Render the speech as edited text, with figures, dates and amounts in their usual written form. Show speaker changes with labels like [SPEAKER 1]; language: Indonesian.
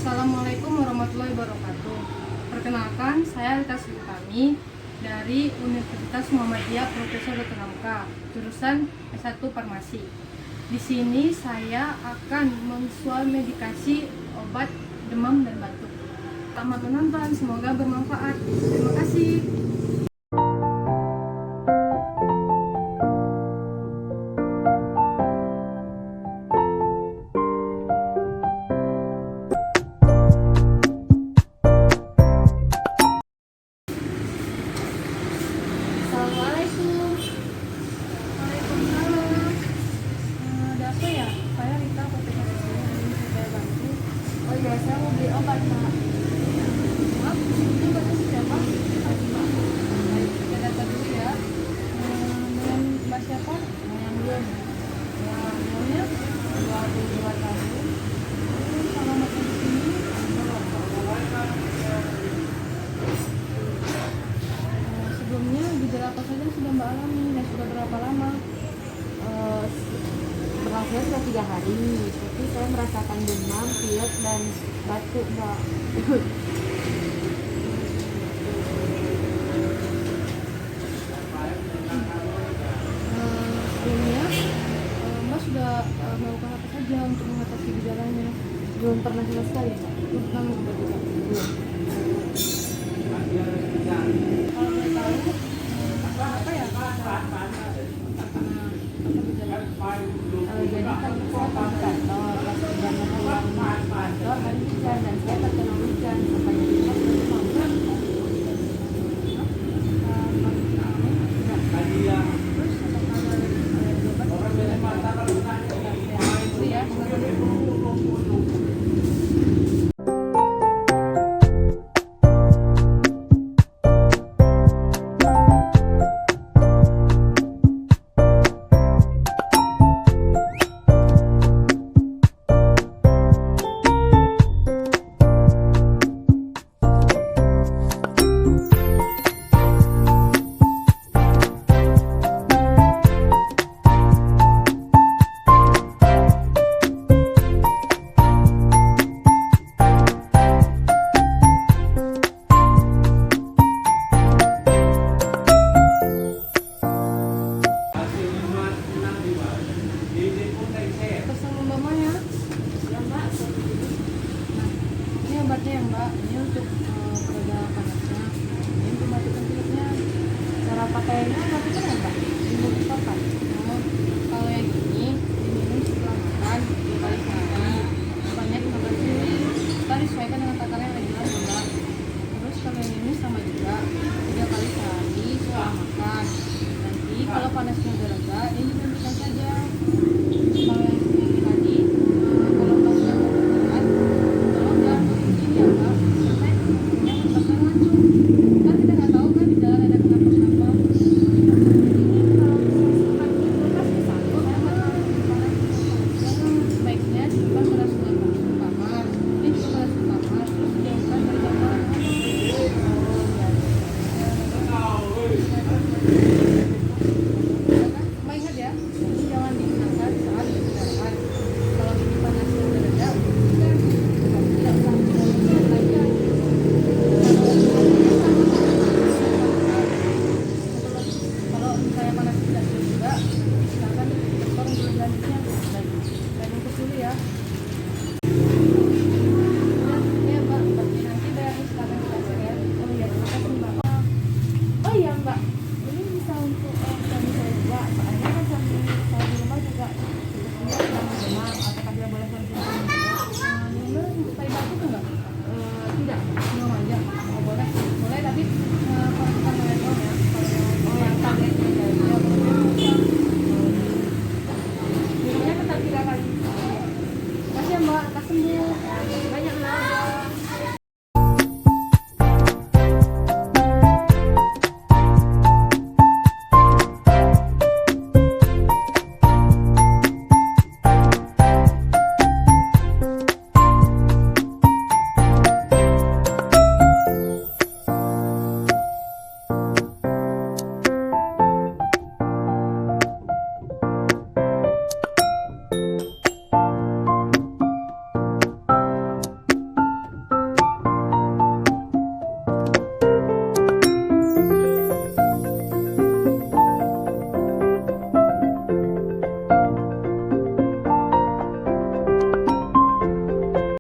[SPEAKER 1] Assalamualaikum warahmatullahi wabarakatuh. Perkenalkan, saya Rita Utami dari Universitas Muhammadiyah Profesor Dr. Hamka, jurusan S1 Farmasi. Di sini saya akan menswamedikasi obat demam dan batuk. Selamat menonton, semoga bermanfaat. Terima kasih.
[SPEAKER 2] Assalamualaikum.
[SPEAKER 1] Waalaikumsalam. Ada apa ya? Saya Rita, profesor di sini. Hari ini saya bantu.
[SPEAKER 2] Oh iya, saya mau beli obat, Pak.
[SPEAKER 1] Maaf, ini batuk siapa? Baik, kita data dulu ya. Dengan Mbak siapa?
[SPEAKER 2] Yang dia
[SPEAKER 1] Umurnya
[SPEAKER 2] 22 tahun.
[SPEAKER 1] sama makan di sini. Sebelumnya gejala apa saja yang sudah Mbak alami dan sudah berapa lama?
[SPEAKER 2] Berlangsung sudah 3 hari, tapi saya merasakan demam, pilek, dan batuk, Mbak.
[SPEAKER 1] Sebelumnya Mbak sudah melakukan apa saja untuk mengatasi gejalanya?
[SPEAKER 2] Belum pernah sama sekali, Mbak.
[SPEAKER 1] Belum pernah melakukan gejala?
[SPEAKER 2] Belum.
[SPEAKER 1] Kalau boleh tahu apa ya? Apa gejala?
[SPEAKER 2] Jadi kan saya pas kantor, pas hujannya pulang kantor, hari hujan, dan saya terkena hujan, sampai jadi demam.
[SPEAKER 1] Terus apakah ada obat? Itu ya. Pesan Mbak Maya.
[SPEAKER 2] Ya, Mbak.
[SPEAKER 1] Ini obatnya ya Mbak. Ini untuk